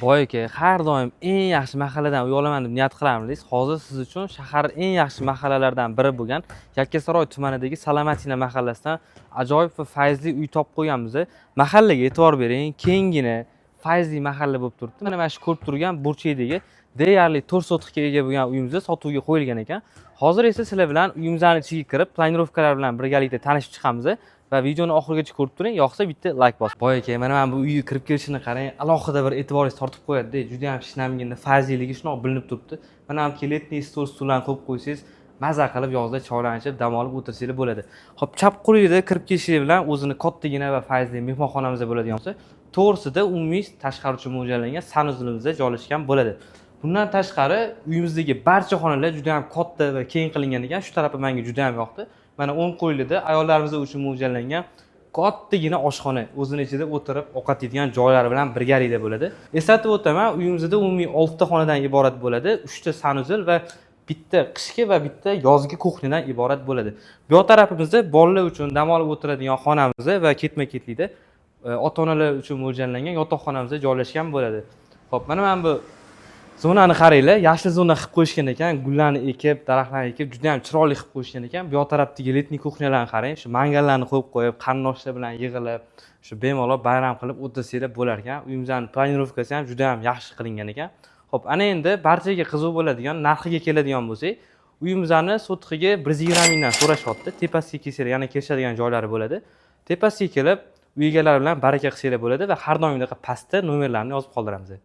Boy aka, har doim eng yaxshi mahalladan uy olaman deb niyat qilarmiz. Hozir siz uchun shahar eng yaxshi mahallalardan biri bo'lgan Yakkasaroy tumanidagi Salomatina mahallasidan ajoyib va fayzli uy topib qo'yganmiz. Mahallaga e'tibor bering, kengina, fayzli mahalla bo'lib turibdi. Mana shu ko'rib turgan burchakdagi deyarli 4 sotixga ega bo'lgan uyimiz sotuvga qo'yilgan ekan. Hozir esa sizlar bilan uyimizning ichiga kirib, planirovkalar bilan birgalikda tanishib chiqamiz. Va videoni oxirigacha ko'rib turing, yoqsa bitta like bosing. Boy aka, mana bu uyga kirib kelishini qarang, alohida bir e'tiboringizni tortib qo'yadi-da. Juda ham shinamgina, fayzliligi shunaqa bilinib turibdi. Mana bu letniy stol-stullarni qo'yib qo'ysangiz, maza qilib yozda choylarni ichib, dam olib o'tirsanglar bo'ladi. Xo'p, chap qo'lingizda kirib kelishingiz bilan o'zini kattagina va fayzli mehmonxonamiz bo'ladigan bo'lsa, to'g'risida umumiy tashqari uchun mo'ljallangan sanuzelimizda joylashgan bo'ladi. Bundan tashqari, uyimizdagi barcha xonalar juda ham katta va keng qilingan ekan. Shu tarafi menga juda ham yoqdi. Mana 10 qo'yilida ayollarimiz uchun mo'ljallangan kattagina oshxona, o'zini ichida o'tirib ovqat yeydigan joylari bilan birgalikda bo'ladi. Eslatib o'taman, uyimizda umumiy 6 ta xonadan iborat bo'ladi. 3 ta sanuzel va bitta qishki va bitta yozgi kuxniyadan iborat bo'ladi. Bu yoq tarafimizda bolalar uchun dam olib o'tiradigan xonamiz va ketma-ketlikda ota-onalar uchun mo'ljallangan yotoqxonamiz joylashgan bo'ladi. Xo'p, mana bu zonani qaranglar, yashil zona qilib qo'yishgan ekan, gullarni ekib, daraxtlarni ekib, juda ham chiroyli qilib qo'yishgan ekan. Bu yoq tarafdagi letniy kuxniyalarni qarang, shu mangallarni qo'yib, qarindoshlar bilan yig'ilib, shu bemalol bayram qilib o'tirsanglar bo'lar ekan. Uyimizning planirovkasi ham juda ham yaxshi qilingan ekan. Xo'p, ana endi barchaga qiziq bo'ladigan narxiga keladigan bo'lsak, uyimizning sotiqiga 120 mingdan so'rashyapti. Tepasiga kelsanglar, yana kelishadigan joylari bo'ladi. Tepasiga kelib, uy egalari bilan baraka qilsanglar bo'ladi va har doimdaqa pastda nomerlarni yozib qoldiramiz.